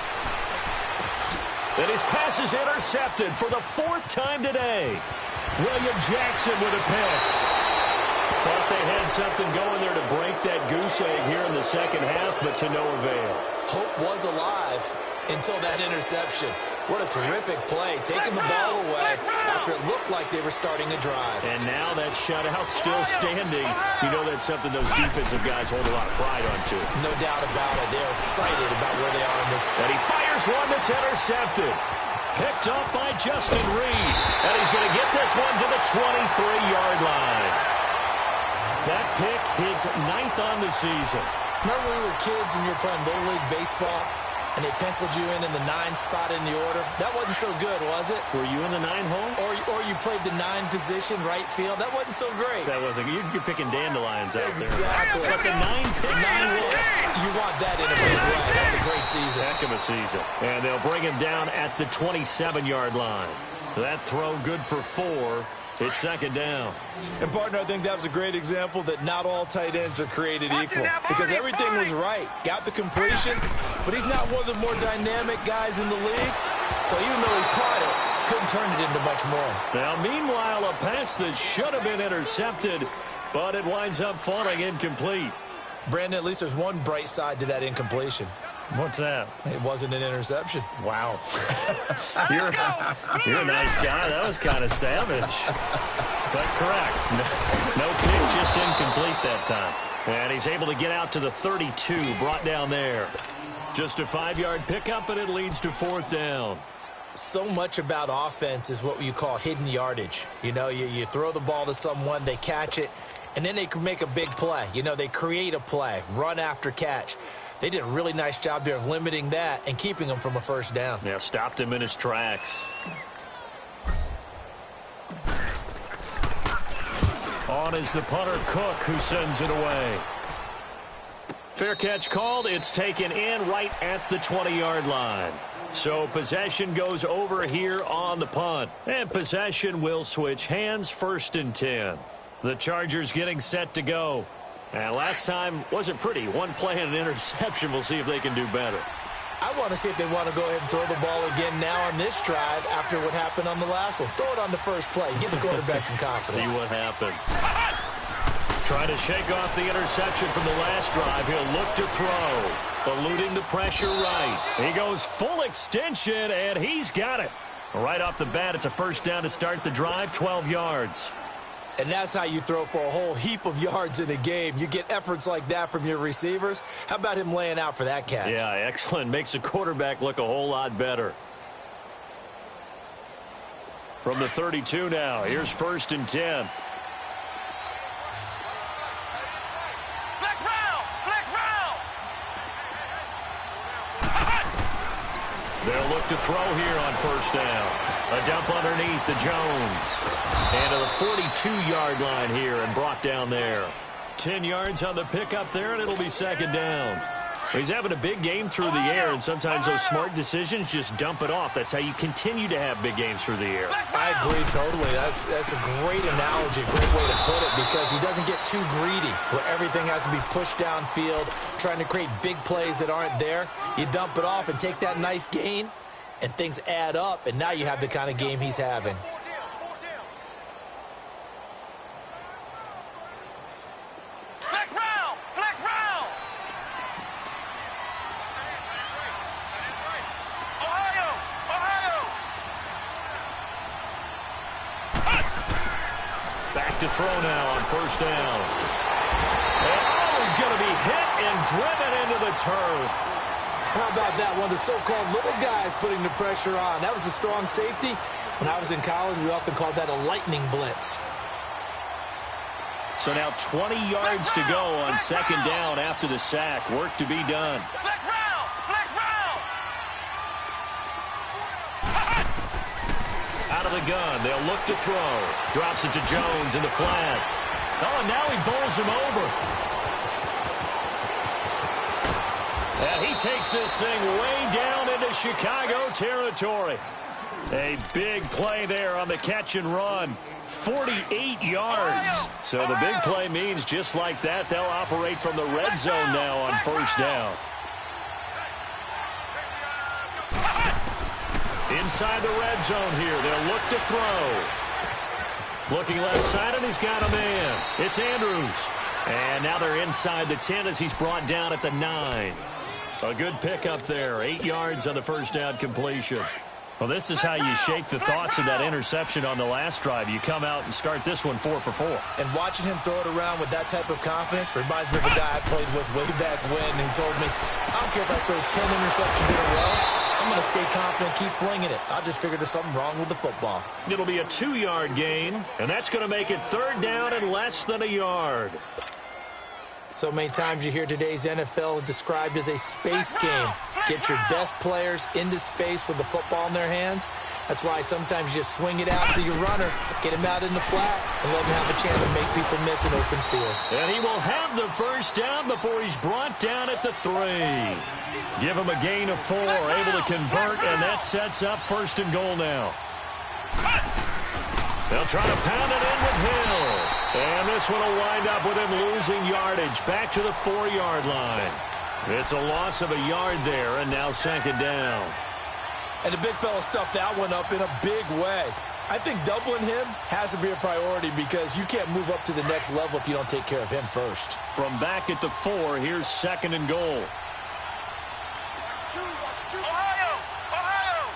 And his pass is intercepted for the 4th time today. William Jackson with a pick. Thought they had something going there to break that goose egg here in the second half, but to no avail. Hope was alive until that interception. What a terrific play, taking the ball away after it looked like they were starting a drive. And now that shutout still standing. You know that's something those defensive guys hold a lot of pride on, too. No doubt about it. They're excited about where they are in this. And he fires one that's intercepted. Picked up by Justin Reed. And he's going to get this one to the 23-yard line. That pick, his 9th on the season. Remember when we were kids and you were playing Little League Baseball? And they penciled you in the 9 spot in the order. That wasn't so good, was it? Were you in the 9 hole? Or you played the 9 position, right field. That wasn't so great. That wasn't. You're picking dandelions out exactly. there. But the 9 pick. 9 looks. You want that in a big way. That's a great season. Heck of a season. And they'll bring him down at the 27-yard line. That throw good for 4. It's second down. And, partner, I think that was a great example that not all tight ends are created equal. Because everything was right. Got the completion, but he's not one of the more dynamic guys in the league. So even though he caught it, couldn't turn it into much more. Now, meanwhile, a pass that should have been intercepted, but it winds up falling incomplete. Brandon, at least there's one bright side to that incompletion. What's that? It wasn't an interception. Wow. You're a nice guy. That was kind of savage. But correct. No pick, just incomplete that time. And he's able to get out to the 32, brought down there. Just a 5-yard pickup, and it leads to 4th down. So much about offense is what you call hidden yardage. You know, you throw the ball to someone, they catch it, and then they can make a big play. You know, they create a play, run after catch. They did a really nice job there of limiting that and keeping him from a first down. Yeah, stopped him in his tracks. On is the punter, Cook, who sends it away. Fair catch called. It's taken in right at the 20-yard line. So possession goes over here on the punt. And possession will switch hands, 1st and 10. The Chargers getting set to go. And last time wasn't pretty. One play and an interception. We'll see if they can do better. I want to see if they want to go ahead and throw the ball again now on this drive after what happened on the last one. Throw it on the first play. Give the quarterback some confidence. See what happens. Trying to shake off the interception from the last drive. He'll look to throw. Eluding the pressure right. He goes full extension, and he's got it. Right off the bat, it's a first down to start the drive, 12 yards. And that's how you throw for a whole heap of yards in a game. You get efforts like that from your receivers. How about him laying out for that catch? Yeah, excellent. Makes the quarterback look a whole lot better. From the 32 now, here's 1st and 10. Flex round! Flex round! They'll look to throw here on 1st down. A dump underneath to Jones. And to the 42-yard line here and brought down there. 10 yards on the pickup there, and it'll be second down. He's having a big game through the air, and sometimes those smart decisions just dump it off. That's how you continue to have big games through the air. I agree totally. That's a great analogy, a great way to put it, because he doesn't get too greedy where everything has to be pushed downfield, trying to create big plays that aren't there. You dump it off and take that nice gain, and things add up, and now you have the kind of game he's having. Flex round! Flex round! Ohio! Ohio! Back to throw now on 1st down. And he's going to be hit and driven into the turf. How about that? One of the so-called little guys putting the pressure on. That was a strong safety. When I was in college, we often called that a lightning blitz. So now 20 yards to go on 2nd down after the sack. Work to be done. Flex round! Flex round! Out of the gun. They'll look to throw. Drops it to Jones in the flat. Oh, and now he bowls him over. And he takes this thing way down into Chicago territory. A big play there on the catch and run. 48 yards. So the big play means just like that, they'll operate from the red zone now on 1st down. Inside the red zone here. They'll look to throw. Looking left side, and he's got a man. It's Andrews. And now they're inside the 10 as he's brought down at the 9. A good pickup there. 8 yards on the first down completion. Well, this is how you shake the thoughts of that interception on the last drive. You come out and start this one 4 for 4. And watching him throw it around with that type of confidence reminds me of a guy I played with way back when who told me, I don't care if I throw 10 interceptions in a row. I'm going to stay confident, keep flinging it. I just figured there's something wrong with the football. It'll be a 2-yard gain, and that's going to make it 3rd down and less than a yard. So many times you hear today's NFL described as a space game. Get your best players into space with the football in their hands. That's why sometimes you just swing it out to your runner, get him out in the flat, and let him have a chance to make people miss an open field. And he will have the 1st down before he's brought down at the 3. Give him a gain of 4, able to convert, and that sets up 1st and goal now. They'll try to pound it in with Hill. And this one will wind up with him losing yardage back to the 4-yard line. It's a loss of a yard there, and now 2nd down. And the big fella stuffed that one up in a big way. I think doubling him has to be a priority because you can't move up to the next level if you don't take care of him first. From back at the 4, here's 2nd and goal. Ohio! Ohio!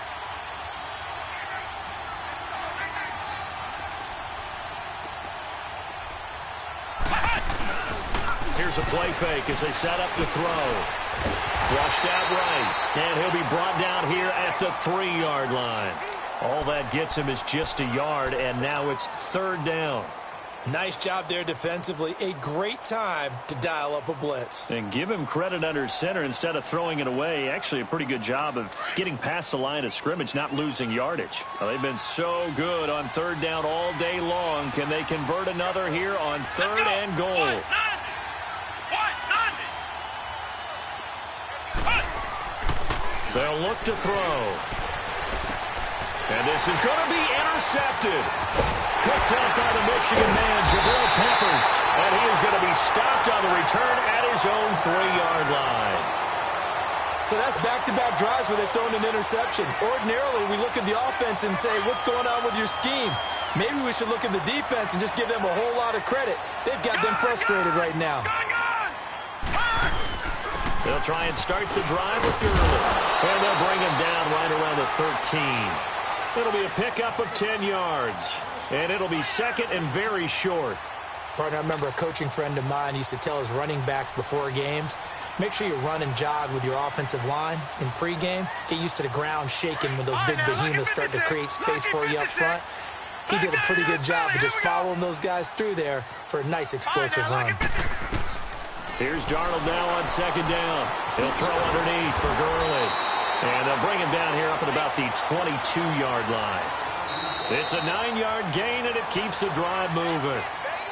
Here's a play fake as they set up to throw. Flushed out right, and he'll be brought down here at the 3-yard line. All that gets him is just a yard, and now it's 3rd down. Nice job there defensively. A great time to dial up a blitz. And give him credit under center instead of throwing it away. Actually, a pretty good job of getting past the line of scrimmage, not losing yardage. Well, they've been so good on 3rd down all day long. Can they convert another here on 3rd and goal? They'll look to throw. And this is going to be intercepted. Picked up by the Michigan man, Jabril Peppers. And he is going to be stopped on the return at his own 3-yard line. So that's back-to-back drives where they've thrown an interception. Ordinarily, we look at the offense and say, what's going on with your scheme? Maybe we should look at the defense and just give them a whole lot of credit. They've got them frustrated right now. They'll try and start the drive with Gurley. And they'll bring him down right around the 13. It'll be a pickup of 10 yards. And it'll be 2nd and very short. Partner, I remember a coaching friend of mine used to tell his running backs before games, make sure you run and jog with your offensive line in pregame. Get used to the ground shaking when those big behemoths start to create space for you up front. He did a pretty good job of just following those guys through there for a nice explosive run. Here's Darnold now on 2nd down. He'll throw underneath for Gurley. And they'll bring him down here up at about the 22-yard line. It's a 9-yard gain, and it keeps the drive moving.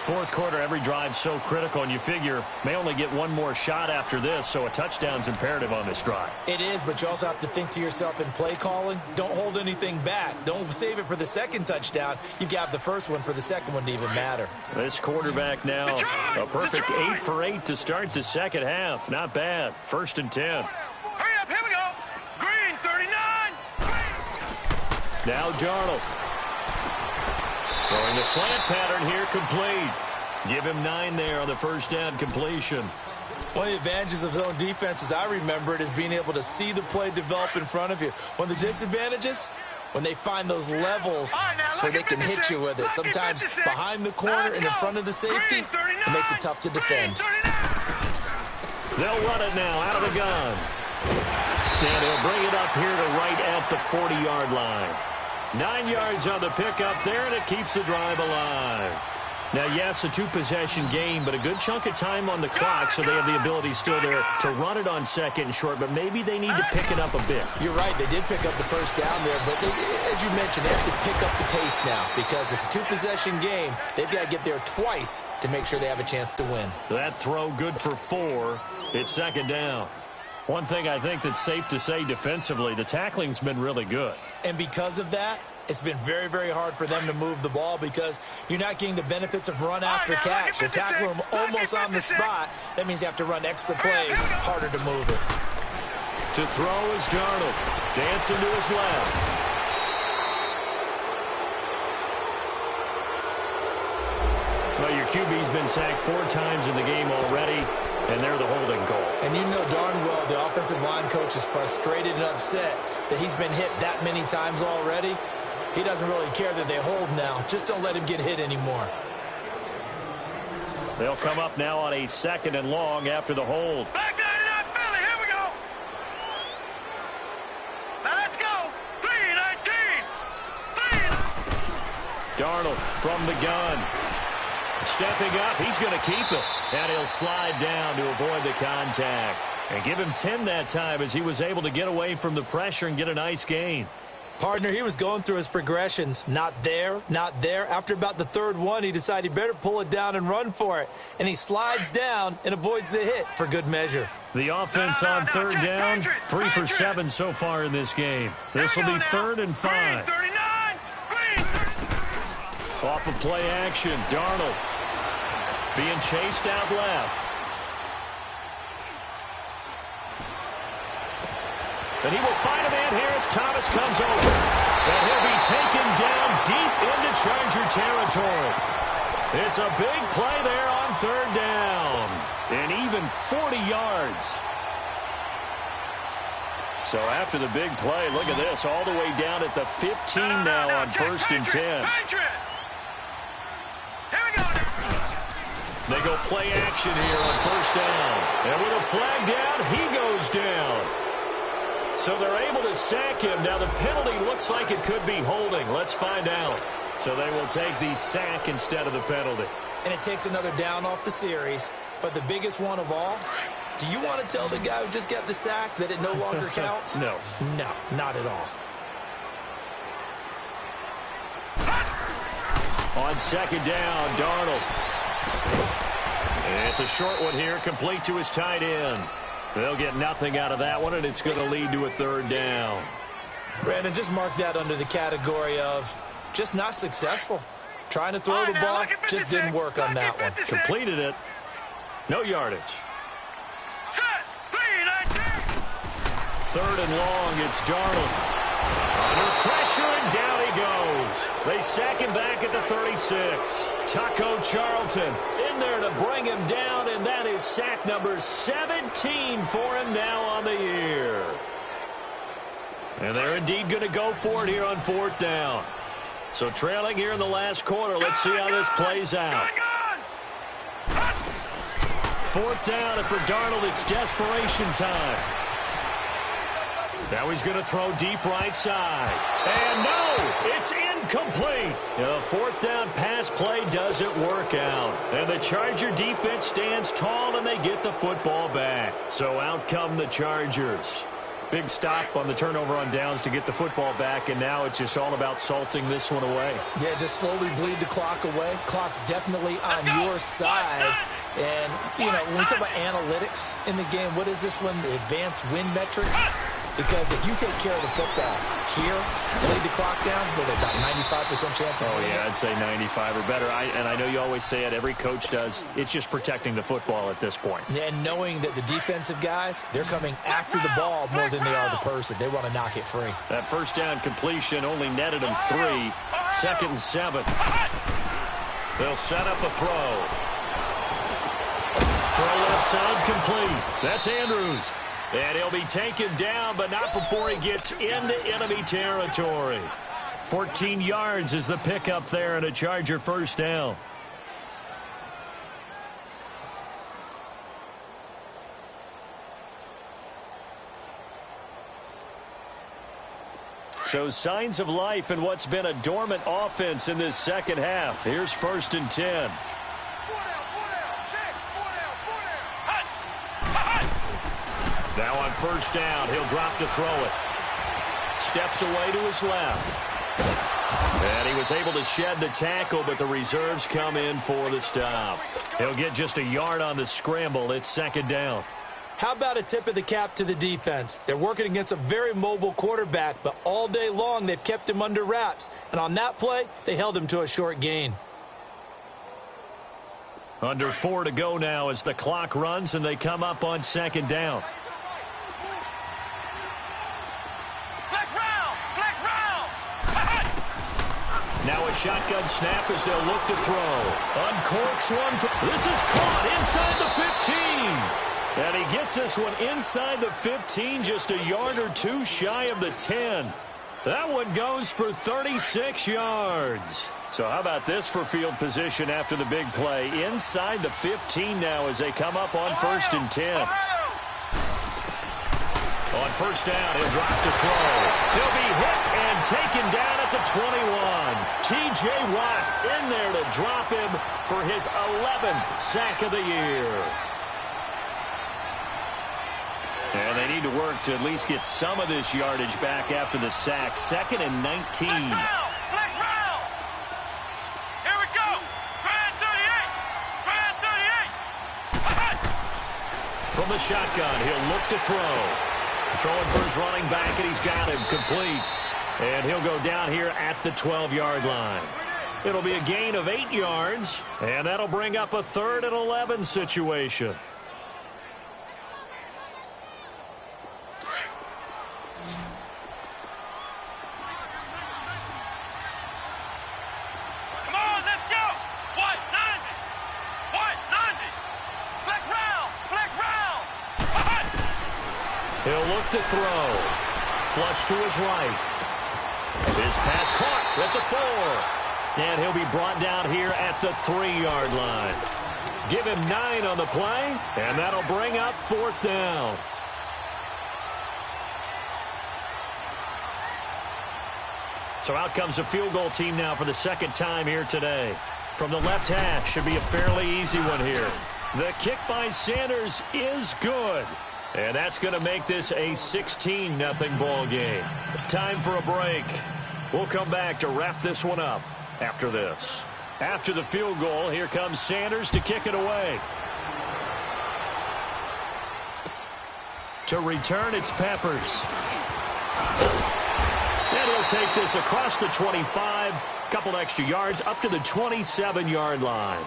4th quarter, every drive so critical, and you figure may only get one more shot after this, so a touchdown's imperative on this drive. It is, but you also have to think to yourself in play calling, don't hold anything back. Don't save it for the 2nd touchdown. You got the first one for the 2nd one to even matter. This quarterback now, a perfect 8 for 8 to start the 2nd half. Not bad. 1st and 10. Hurry up, here we go. Green, 39. Now Darnold. Throwing the slant pattern here, complete. Give him 9 there on the 1st down completion. One of the advantages of zone defense, as I remember it, is being able to see the play develop in front of you. One of the disadvantages, when they find those levels where they can hit you with it. Sometimes behind the corner and in front of the safety, it makes it tough to defend. They'll run it now out of the gun. And he'll bring it up here to right at the 40-yard line. 9 yards on the pickup there, and it keeps the drive alive. Now, yes, a 2-possession game, but a good chunk of time on the clock, so they have the ability still there to run it on 2nd and short, but maybe they need to pick it up a bit. You're right. They did pick up the 1st down there, but as you mentioned, they have to pick up the pace now because it's a 2-possession game. They've got to get there twice to make sure they have a chance to win. That throw good for 4. It's 2nd down. One thing I think that's safe to say defensively, the tackling's been really good. And because of that, it's been very, very hard for them to move the ball because you're not getting the benefits of run after catch. They're tackling them almost on the spot. That means you have to run extra plays, harder to move it. To throw is Darnold. Dancing to his left. Well, your QB's been sacked 4 times in the game already, and they're the holding goal. And you know darn well the offense offensive line coach is frustrated and upset that he's been hit that many times already. He doesn't really care that they hold now. Just don't let him get hit anymore. They'll come up now on a 2nd and long after the hold. Back 99 Philly, here we go. Now let's go. 3-19. Darnold from the gun. Stepping up, he's going to keep it. And he'll slide down to avoid the contact. And give him 10 that time as he was able to get away from the pressure and get a nice gain. Partner, he was going through his progressions. Not there, not there. After about the 3rd one, he decided he better pull it down and run for it. And he slides down and avoids the hit for good measure. The offense on 3rd down, 3 for 7 so far in this game. This will be 3rd and 5. Off of play action, Darnold being chased out left. And he will find a man here as Thomas comes over. And he'll be taken down deep into Charger territory. It's a big play there on 3rd down. And even 40 yards. So after the big play, look at this, all the way down at the 15 now on 1st and 10. They go play action here on 1st down. And with a flag down, he goes down. So they're able to sack him. Now the penalty looks like it could be holding. Let's find out. So they will take the sack instead of the penalty. And it takes another down off the series. But the biggest one of all, do you want to tell the guy who just got the sack that it no longer counts? No. No, not at all. On 2nd down, Darnold. It's a short one here, complete to his tight end. They'll get nothing out of that one, and it's going to lead to a 3rd down. Brandon, just mark that under the category of just not successful. Trying to throw the ball, just didn't work on that one. Completed it. No yardage. 3rd and long, it's Darnold. Under pressure, and down he goes. They sack him back at the 36. Taco Charlton in there to bring him down, and that is sack number 17 for him now on the year. And they're indeed going to go for it here on 4th down. So trailing here in the last quarter. Let's see how this plays out. 4th down, and for Darnold, it's desperation time. Now he's going to throw deep right side. And no, it's incomplete. The 4th down pass play doesn't work out. And the Charger defense stands tall, and they get the football back. So out come the Chargers. Big stop on the turnover on downs to get the football back, and now it's just all about salting this one away. Yeah, just slowly bleed the clock away. Clock's definitely on your side. And, you know, when we talk about analytics in the game, what is this one? The advanced win metrics? Because if you take care of the football here, lead the clock down, well, they've got 95% chance of winning. Yeah, I'd say 95 or better. And I know you always say it, every coach does. It's just protecting the football at this point. Yeah, and knowing that the defensive guys, they're coming after the ball more than they are the person. They want to knock it free. That 1st down completion only netted them 3. 2nd and 7. They'll set up a throw. Throw left side complete. That's Andrews. And he'll be taken down, but not before he gets into enemy territory. 14 yards is the pickup there, and a Charger 1st down. So signs of life in what's been a dormant offense in this 2nd half. Here's 1st and 10. Now on 1st down, he'll drop to throw it. Steps away to his left. And he was able to shed the tackle, but the reserves come in for the stop. He'll get just a yard on the scramble. It's 2nd down. How about a tip of the cap to the defense? They're working against a very mobile quarterback, but all day long they've kept him under wraps. And on that play, they held him to a short gain. Under 4 to go now as the clock runs, and they come up on 2nd down. Now a shotgun snap as they'll look to throw. Uncorks one. This is caught inside the 15. And he gets this one inside the 15, just a yard or two shy of the 10. That one goes for 36 yards. So how about this for field position after the big play? Inside the 15 now as they come up on 1st and 10. On 1st down, he'll drop to throw. He'll be hit and taken down at the 21. T.J. Watt in there to drop him for his 11th sack of the year. And they need to work to at least get some of this yardage back after the sack. 2nd and 19. Flex round. Here we go. Grand 38. From the shotgun, he'll look to throw. Throwing for his running back, and he's got him complete. And he'll go down here at the 12-yard line. It'll be a gain of 8 yards, and that'll bring up a 3rd and 11 situation. Come on, let's go. What? 90. What? 90. Flex round. Flex round. He'll look to throw. Flush to his right. His pass caught at the 4. And he'll be brought down here at the 3-yard line. Give him 9 on the play, and that'll bring up 4th down. So out comes a field goal team now for the 2nd time here today. From the left hash, should be a fairly easy one here. The kick by Sanders is good. And that's going to make this a 16-0 ball game. Time for a break. We'll come back to wrap this one up after this. After the field goal, here comes Sanders to kick it away. To return, it's Peppers. And he'll take this across the 25, couple extra yards, up to the 27-yard line.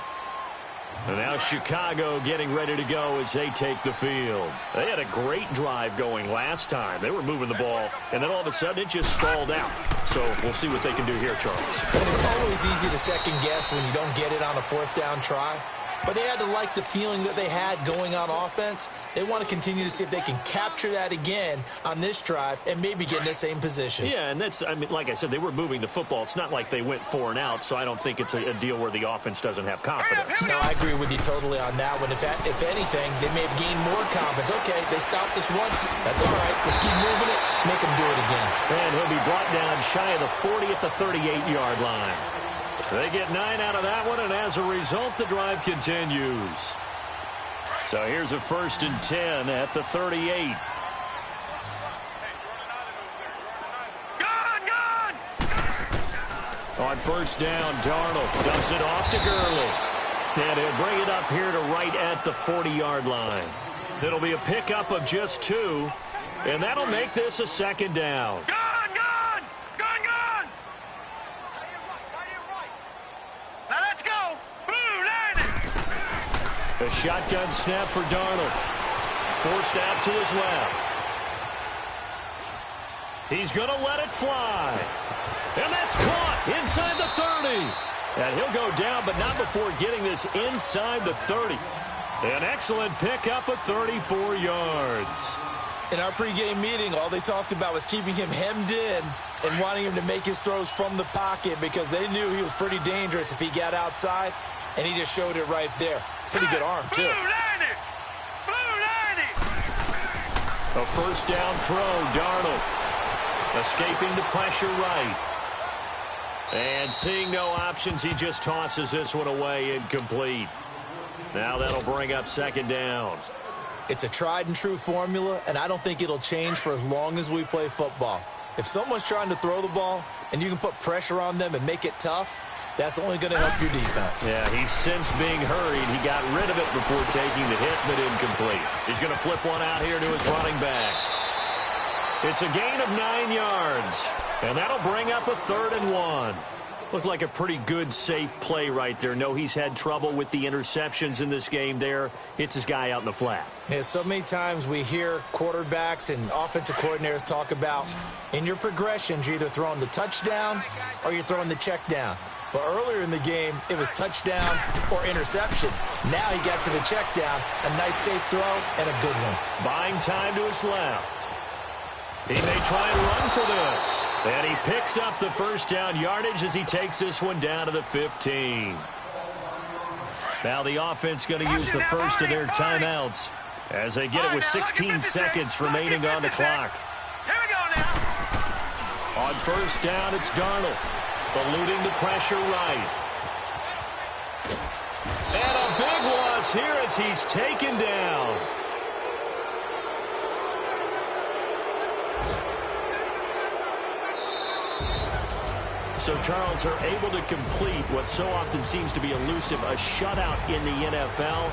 And now Chicago getting ready to go as they take the field. They had a great drive going last time. They were moving the ball, and then all of a sudden it just stalled out. So we'll see what they can do here, Charles. And it's always easy to second guess when you don't get it on a 4th down try. But they had to like the feeling that they had going on offense. They want to continue to see if they can capture that again on this drive and maybe get in the same position. Yeah, and that's, I mean, like I said, they were moving the football. It's not like they went 4 and out, so I don't think it's a deal where the offense doesn't have confidence. No, I agree with you totally on that one. If anything, they may have gained more confidence. Okay, they stopped us once. That's all right. Let's keep moving it. Make them do it again. And he'll be brought down shy of the 40 at the 38-yard line. They get 9 out of that one, and as a result, the drive continues. So here's a 1st and 10 at the 38. Gone! On 1st down, Darnold dumps it off to Gurley. And he'll bring it up here to right at the 40-yard line. It'll be a pickup of just 2, and that'll make this a 2nd down. Gone! Now let's go! Blue landing! A shotgun snap for Darnold. Forced out to his left. He's going to let it fly. And that's caught inside the 30. And he'll go down, but not before getting this inside the 30. An excellent pickup of 34 yards. In our pregame meeting, all they talked about was keeping him hemmed in and wanting him to make his throws from the pocket because they knew he was pretty dangerous if he got outside, and he just showed it right there. Pretty good arm, too. Blue landing! A 1st down throw, Darnold. Escaping the pressure right. And seeing no options, he just tosses this one away incomplete. Now that'll bring up 2nd down. It's a tried-and-true formula, and I don't think it'll change for as long as we play football. If someone's trying to throw the ball and you can put pressure on them and make it tough, that's only going to help your defense. Yeah, he's since being hurried. He got rid of it before taking the hit, but incomplete. He's going to flip one out here to his running back. It's a gain of 9 yards, and that'll bring up a 3rd and 1. Looked like a pretty good, safe play right there. No, he's had trouble with the interceptions in this game there. Hits his guy out in the flat. Yeah, so many times we hear quarterbacks and offensive coordinators talk about in your progressions, you're either throwing the touchdown or you're throwing the check down. But earlier in the game, it was touchdown or interception. Now he got to the check down. A nice safe throw and a good one. Buying time to his left. He may try and run for this. And he picks up the first down yardage as he takes this one down to the 15. Now the offense going to use the first of their timeouts as they get it with 16 seconds remaining on the clock. Here we go now. On first down, it's Darnold. Eluding the pressure right. And a big loss here as he's taken down. So Charles are able to complete what so often seems to be elusive, a shutout in the NFL.